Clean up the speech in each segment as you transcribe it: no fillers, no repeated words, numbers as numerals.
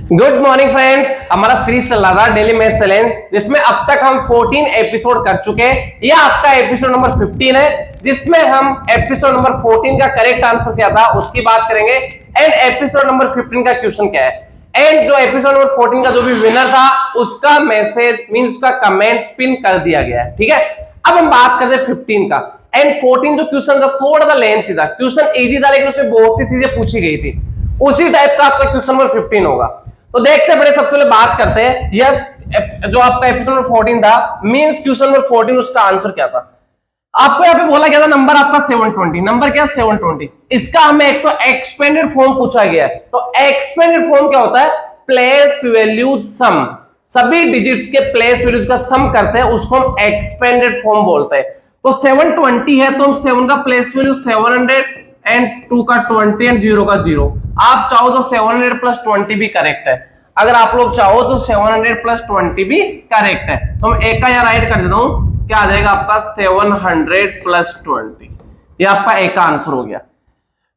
Good morning friends. हमारा series चल रहा था डेली मैथ चैलेंज, जिसमें अब तक हम 14 एपिसोड कर चुके हैं। यह आपका एपिसोड नंबर 15 है, जिसमें हम एपिसोड नंबर 14 का करेक्ट आंसर क्या था उसकी बात करेंगे एंड एपिसोड नंबर 15 का क्वेश्चन क्या है। एंड जो एपिसोड नंबर 14 का जो भी विनर था उसका मैसेज मीन उसका कमेंट पिन कर दिया गया है। ठीक है, अब हम बात करते हैं 15 का। एंड 14 जो क्वेश्चन था थोड़ा सा लेंथी था, क्वेश्चन इजी था लेकिन उसमें बहुत सी चीजें पूछी गई थी। उसी टाइप का आपका क्वेश्चन नंबर 15 होगा। तो देखते हैं बड़े, सबसे पहले बात करते हैं। यस, जो आपका एपिसोड नंबर 14 था मींस क्वेश्चन नंबर 14 उसका आंसर क्या था। आपको यहाँ पे बोला गया था नंबर आपका 720, नंबर क्या 720। इसका हमें एक तो एक्सपेंडेड फॉर्म पूछा गया है। तो एक्सपेंडेड फॉर्म क्या होता है? प्लेस वैल्यू सम, सभी डिजिट्स के प्लेस वैल्यूज का सम करते हैं, उसको हम एक्सपेंडेड फॉर्म बोलते हैं। तो 720 है तो हम 7 का प्लेस वैल्यू 700 एंड 2 का 20 एंड 0 का 0। आप चाहो तो 700 प्लस 20 भी करेक्ट है। अगर आप लोग चाहो तो 700 प्लस 20 भी करेक्ट है। तो हम एक का यहाँ राइट कर देता हूं, क्या आ जाएगा आपका 700 प्लस 20। ये आपका एक का आंसर हो गया।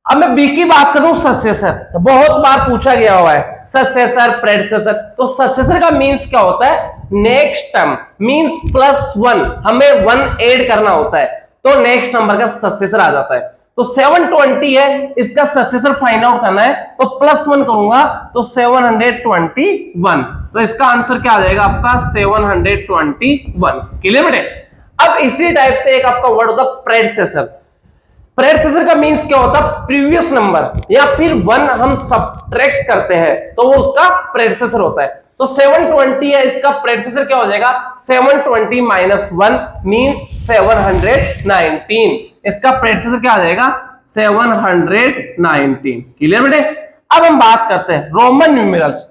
अब मैं बी की बात करूं, सक्सेसर बहुत बार पूछा गया हुआ है, सक्सेसर प्रेडिसेसर। तो सक्सेसर का मींस क्या होता है? नेक्स्ट टर्म मींस +1, हमें 1 ऐड करना होता है तो नेक्स्ट नंबर का सक्सेसर आ जाता है। तो 720 है, इसका सक्सेसर फाइंड आउट करना है तो +1 करूंगा तो 721। तो इसका आंसर क्या आ जाएगा आपका 721। क्लियर बेटे? अब इसी टाइप से एक आपका वर्ड होता है प्रेडिसेसर। प्रेडिसेसर का मींस क्या होता है? प्रीवियस नंबर या फिर 1 हम सब्ट्रैक्ट करते हैं तो वो उसका प्रेडिसेसर होता है। तो 720 है, इसका प्रेडिसेसर क्या हो जाएगा? 720 माइनस 1 मीन 719। इसका प्रेडिसेसर क्या आ जाएगा? 719। क्लियर बेटे? अब हम बात करते हैं रोमन न्यूमेरल्स।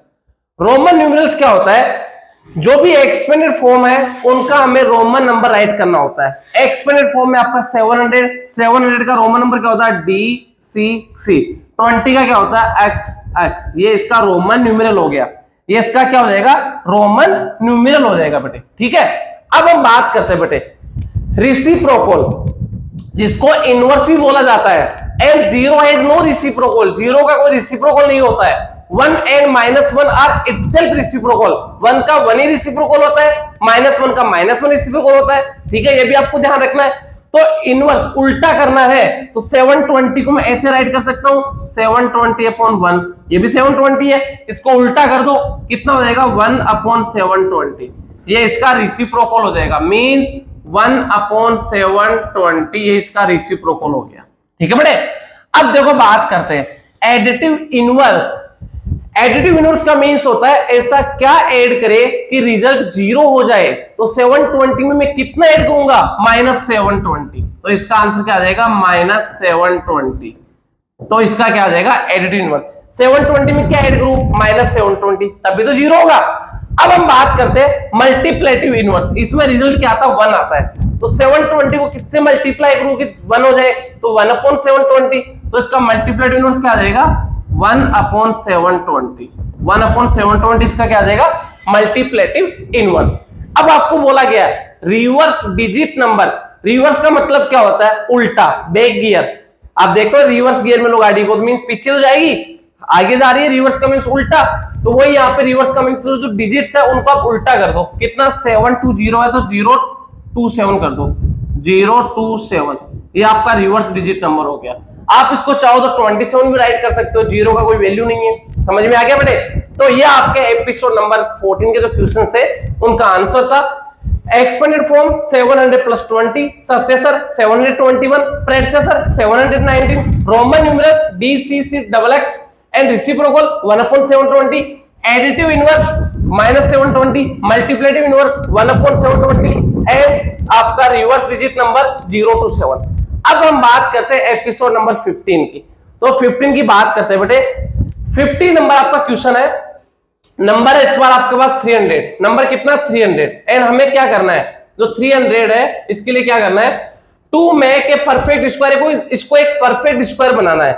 रोमन न्यूमेरल्स क्या होता है? जो भी एक्सपेंडेड फॉर्म है उनका हमें रोमन नंबर राइट करना होता है। एक्सपेंडेड फॉर्म में आपका 700 का रोमन नंबर क्या होता है? DCC। 20 का क्या होता है? XX। ये इसका रोमन न्यूमेरल हो गया। ये इसका क्या हो जाएगा? रोमन न्यूमेरल हो जाएगा बेटे। ठीक है, अब हम बात करते हैं बेटे रेसिप्रोकल, जिसको इनवर्स भी बोला जाता है। And zero has no reciprocal, zero का कोई रेसिप्रोकल नहीं होता है। 1 and -1 आर इटसेल्फ रेसिप्रोकल। 1 का 1 ही रेसिप्रोकल होता है, -1 का -1 रेसिप्रोकल होता है। ठीक है, ये भी आपको ध्यान रखना है। तो इनवर्स उल्टा करना है तो 720 को मैं ऐसे राइट कर सकता हूं 720/1। ये भी 720 है, इसको उल्टा कर दो, कितना हो जाएगा? 1/720। ये इसका रेसिप्रोकल हो जाएगा, मीन 1/720। ये इसका रेसिप्रोकल हो गया। ठीक है बेटे? अब देखो बात करते हैं एडिटिव इनवर्स। एडिटिव इनवर्स का मींस होता है ऐसा क्या ऐड करे कि रिजल्ट 0 हो जाए। तो 720 में मैं कितना ऐड करूंगा? -720। तो इसका आंसर क्या आ जाएगा? -720। तो इसका क्या आ जाएगा? Additive inverse. 720 में क्या ऐड करूं? -720, तभी तो 0 होगा। अब हम बात करते हैं मल्टीप्लेटिव इनवर्स। इसमें रिजल्ट क्या आता है? 1 आता है। तो 720 को किससे मल्टीप्लाई करूं कि 1 हो जाए? तो 1/720। तो इसका मल्टीप्लेटिव इनवर्स क्या आ जाएगा? 1/720। 1/720 इसका क्या आ जाएगा? मल्टीप्लेटिव इनवर्स। अब आपको बोला गया रिवर्स डिजिट नंबर। रिवर्स का मतलब क्या होता है? उल्टा, बैक गियर। आप देखो रिवर्स गियर में लोग गाड़ी को मीन पीछे हो जाएगी, आगे जा रही है, रिवर्स का मीन्स उल्टा। तो वही यहाँ पे रिवर्स का मीन्स जो डिजिट्स है उनको आप उल्टा कर दो। कितना? 720 है तो 027 कर दो, 027। ये आपका रिवर्स डिजिट नंबर हो गया। आप इसको चाहो तो 27 भी राइट कर सकते हो, 0 का कोई वैल्यू नहीं है। समझ में आ गया बेटे? तो ये आपके एपिसोड नंबर 14 के जो क्वेश्चन थे उनका आंसर था। Expanded form 700 plus 20, successor 721, predecessor 719, Roman numerals DCCXX and reciprocal 1/720, additive inverse -720, multiplicative inverse 1/720 and आपका रिवर्स डिजिट नंबर 027। अब हम बात करते हैं एपिसोड नंबर 15 की। तो 15 की बात करते हैं बेटे। 15 नंबर आपका क्वेश्चन है, नंबर है इस बार आपके पास 300। नंबर कितना? 300। एंड हमें क्या करना है? जो 300 है इसके लिए क्या करना है? To make a perfect square को, इसको एक परफेक्ट स्क्वायर बनाना है।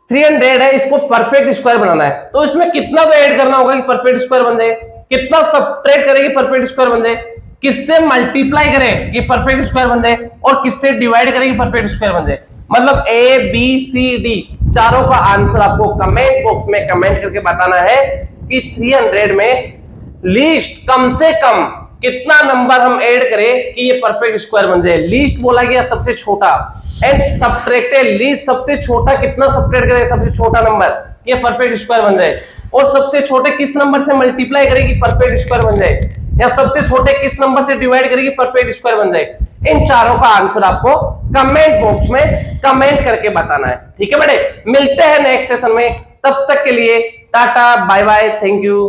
300 है, इसको परफेक्ट स्क्वायर बनाना है। तो इसमें कितना तो ऐड करना होगा कि परफेक्ट स्क्वायर बन जाए, कितना सब्ट्रैक्ट करेगी परफेक्ट स्क्वायर बन जाए, किससे मल्टीप्लाई करें कि परफेक्ट स्क्वायर बन जाए, और किससे डिवाइड करें कि परफेक्ट स्क्वायर बन जाए। मतलब A B C D चारों का आंसर आपको कमेंट बॉक्स में कमेंट करके बताना है कि 300 में लीस्ट कम से कम कितना नंबर हम ऐड करें कि ये परफेक्ट स्क्वायर बन जाए। लीस्ट बोला गया सबसे छोटा, एंड सबट्रैक्टेड लीस्ट सबसे छोटा कितना सबट्रैक्ट करें सबसे छोटा नंबर ये परफेक्ट स्क्वायर बन जाए, और सबसे छोटे किस नंबर से मल्टीप्लाई करेगी परफेक्ट स्क्वायर बन जाए, या सबसे छोटे किस नंबर से डिवाइड करेगी परफेक्ट स्क्वायर बन जाए। इन चारों का आंसर आपको कमेंट बॉक्स में कमेंट करके बताना है। ठीक है बेटे, मिलते हैं नेक्स्ट सेशन में, तब तक के लिए tata bye bye, thank you.